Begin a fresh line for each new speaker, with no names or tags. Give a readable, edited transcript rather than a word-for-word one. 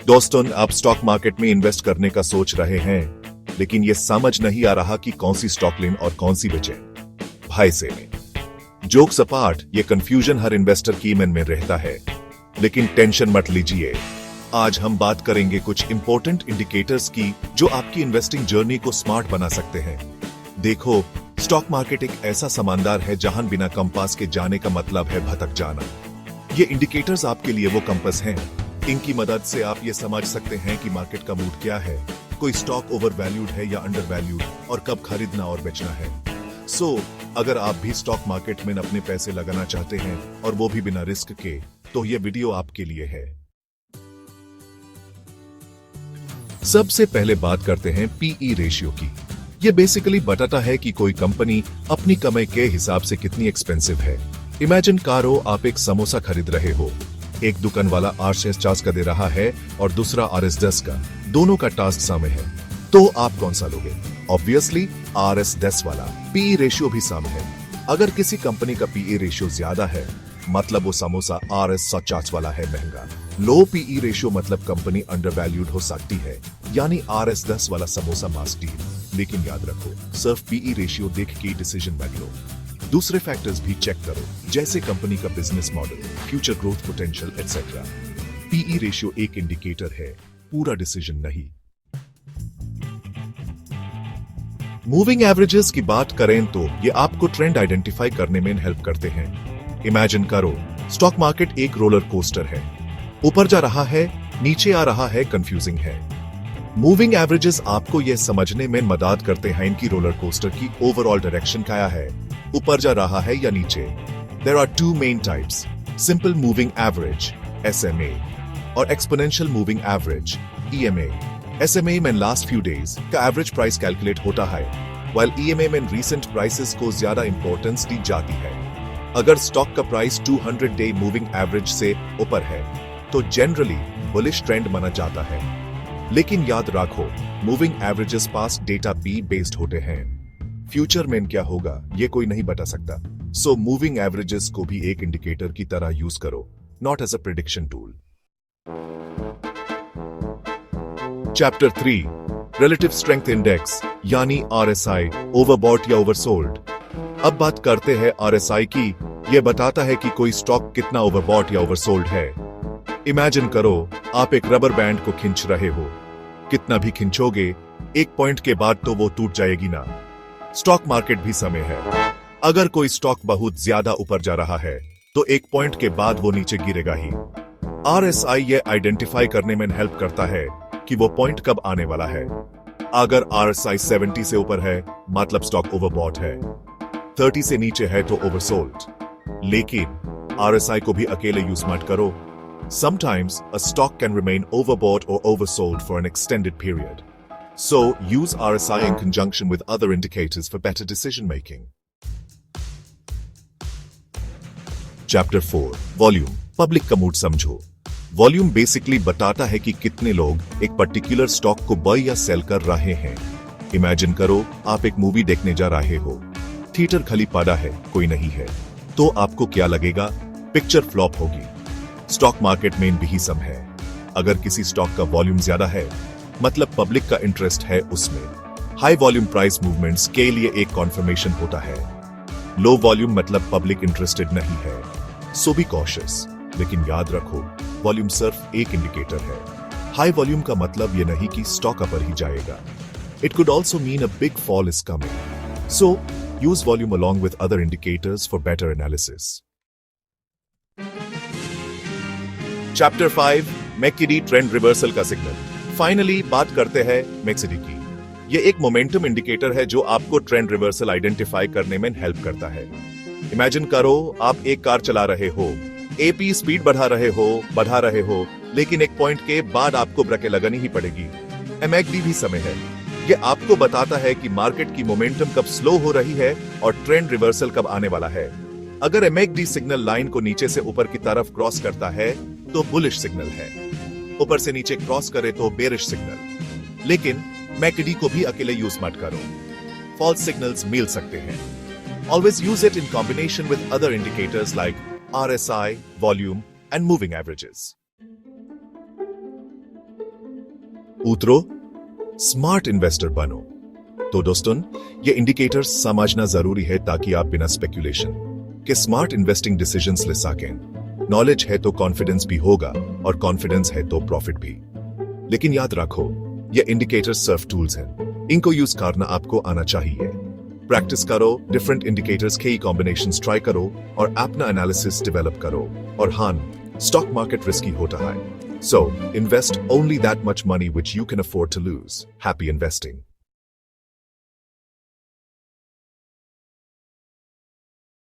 दोस्तों, आप stock market में इन्वेस्ट करने का सोच रहे हैं, लेकिन ये समझ नहीं आ रहा कि कौन सी स्टॉक लें और कौन सी बेचें। भाई से जोक्स अपार्ट, ये कंफ्यूजन हर इन्वेस्टर की मन में रहता है, लेकिन टेंशन मत लीजिए। आज हम बात करेंगे कुछ इंपॉर्टेंट इंडिकेटर्स की जो आपकी इन्वेस्टिंग जर्नी को स्मार्ट बना सकते हैं। देखो, स्टॉक मार्केट एक ऐसा समंदर है जहां बिना कंपास के जाने का मतलब है भटक जाना। ये इंडिकेटर्स आपके लिए वो कंपास हैं। इनकी मदद से आप ये समझ सकते हैं कि मार्केट का मूड क्या है, कोई स्टॉक ओवर वैल्यूड है या अंडर वैल्यूड, और कब खरीदना और बेचना है। अगर आप भी स्टॉक मार्केट में अपने पैसे लगाना चाहते हैं और वो भी बिना रिस्क के, तो ये वीडियो आपके लिए है। सबसे पहले बात करते हैं पीई रेशियो की। ये बेसिकली बताता है कि कोई कंपनी अपनी कमाई के हिसाब से कितनी एक्सपेंसिव है। इमेजिन करो आप एक समोसा खरीद रहे हो, एक दुकान वाला RS50 का दे रहा है और दूसरा RS10 का। दोनों का टास्क सामे है, तो आप कौन सा लोगे? ऑब्वियसली RS10 वाला। पीई रेशियो भी सामे है। अगर किसी कंपनी का पीई रेशियो ज्यादा है, मतलब वो समोसा RS50 वाला है महंगा। लो पीई रेशियो मतलब कंपनी अंडर वैल्यूड हो सकती है, यानी RS10 वाला समोसा मास डील। लेकिन याद रखो, सिर्फ पीई रेशियो देख के डिसीजन मत लो। दूसरे फैक्टर्स भी चेक करो, जैसे कंपनी का business model, future growth potential etcetera. PE ratio एक इंडिकेटर है, पूरा डिसीजन नहीं। मूविंग एवरेजेस की बात करें तो ये आपको ट्रेंड आइडेंटिफाई करने में हेल्प करते हैं। इमेजिन करो, स्टॉक मार्केट एक रोलर कोस्टर है, ऊपर जा रहा है, नीचे आ रहा है, कंफ्यूजिंग है। मूविंग एवरेजेस आपको यह समझने में मदद करते हैं कि रोलर कोस्टर की ओवरऑल डायरेक्शन क्या है, ऊपर जा रहा है या नीचे। There are two main types: simple moving average (SMA) और exponential moving average (EMA). SMA में last few days का एवरेज प्राइस कैलकुलेट होता है, while EMA में recent prices को ज्यादा इंपॉर्टेंस दी जाती है। अगर स्टॉक का प्राइस 200 डे मूविंग एवरेज से ऊपर है, तो जनरली बुलिश ट्रेंड माना जाता है। लेकिन याद रखो, moving averages pass data be based होते हैं। फ्यूचर में क्या होगा ये कोई नहीं बता सकता। मूविंग एवरेजेस को भी एक इंडिकेटर की तरह यूज करो, not as a prediction tool. Chapter 3, relative strength index यानी RSI, ओवरबॉट या ओवरसोल्ड। अब बात करते हैं RSI की। यह बताता है कि कोई स्टॉक कितना ओवरबॉट या ओवरसोल्ड है। इमेजिन करो, आप एक रबर बैंड को खींच रहे हो। कितना भी खींचोगे, एक पॉइंट के बाद तो वो टूट जाएगी ना। स्टॉक मार्केट भी समय है। अगर कोई स्टॉक बहुत ज्यादा ऊपर जा रहा है, तो एक पॉइंट के बाद वो नीचे गिरेगा ही। RSI ये आइडेंटिफाई करने में हेल्प करता है कि वो पॉइंट कब आने वाला है। अगर RSI 70 से ऊपर है, मतलब स्टॉक ओवरबॉट है। 30 से नीचे है तो ओवरसोल्ड। लेकिन RSI को भी अकेले यूज मत करो। Sometimes a stock can remain overbought or oversold for an extended period. So, use RSI in conjunction with other indicators for better decision making. Chapter 4, Volume. Public का मूड समझो। Volume basically बताता है कि कितने लोग एक पर्टिकुलर स्टॉक को bye या सेल कर रहे हैं। इमेजिन करो, आप एक मूवी देखने जा रहे हो, थिएटर खाली पड़ा है, कोई नहीं है, तो आपको क्या लगेगा? पिक्चर फ्लॉप होगी। स्टॉक मार्केट में भी सम है। अगर किसी स्टॉक का वॉल्यूम ज्यादा है, मतलब पब्लिक का इंटरेस्ट है उसमें, हाई वॉल्यूम प्राइस मूवमेंट्स के लिए एक कॉन्फर्मेशन होता है। लो वॉल्यूम मतलब पब्लिक इंटरेस्टेड नहीं है। सो बी कॉशियस। लेकिन याद रखो, वॉल्यूम सिर्फ एक इंडिकेटर है। हाई वॉल्यूम का मतलब ये नहीं कि स्टॉक अपर ही जाएगा। It could also mean a big fall is coming. So use volume along with other indicators for better analysis. Chapter 5, McD trend reversal का सिग्नल। फाइनली बात करते हैं मैकडी की। यह एक मोमेंटम इंडिकेटर है जो आपको ट्रेंड रिवर्सल आइडेंटिफाई करने में हेल्प करता है। इमेजिन करो, आप एक कार चला रहे हो, एपी स्पीड बढ़ा रहे हो, लेकिन एक पॉइंट के बाद आपको ब्रेकें लगानी ही पड़ेगी। MACD भी समय है। यह आपको बताता है कि मार्केट की मोमेंटम कब स्लो हो रही है और ट्रेंड रिवर्सल कब आने वाला है। अगर MACD सिग्नल लाइन को नीचे से ऊपर की तरफ क्रॉस करता है, तो बुलिश सिग्नल है। ऊपर से नीचे क्रॉस करे तो बेरिश सिग्नल। लेकिन MACD को भी अकेले यूज मत करो, फॉल्स सिग्नल्स मिल सकते हैं। Always use it in combination with other indicators like RSI, volume, and moving averages. उतरो, स्मार्ट इन्वेस्टर बनो। तो दोस्तों, ये इंडिकेटर्स समझना जरूरी है ताकि आप बिना स्पेकुलेशन के स्मार्ट इन्वेस्टिंग डिसीजंस ले सकें। नॉलेज है तो कॉन्फिडेंस भी होगा और कॉन्फिडेंस है तो प्रॉफिट भी। लेकिन याद रखो, ये इंडिकेटर्स सिर्फ टूल्स हैं, इनको यूज करना आपको आना चाहिए। प्रैक्टिस करो, डिफरेंट इंडिकेटर्स के कॉम्बिनेशंस ट्राई करो और अपना एनालिसिस डेवलप करो। और हाँ, स्टॉक मार्केट रिस्की होता है, so invest only that much money which you can afford to lose. Happy investing.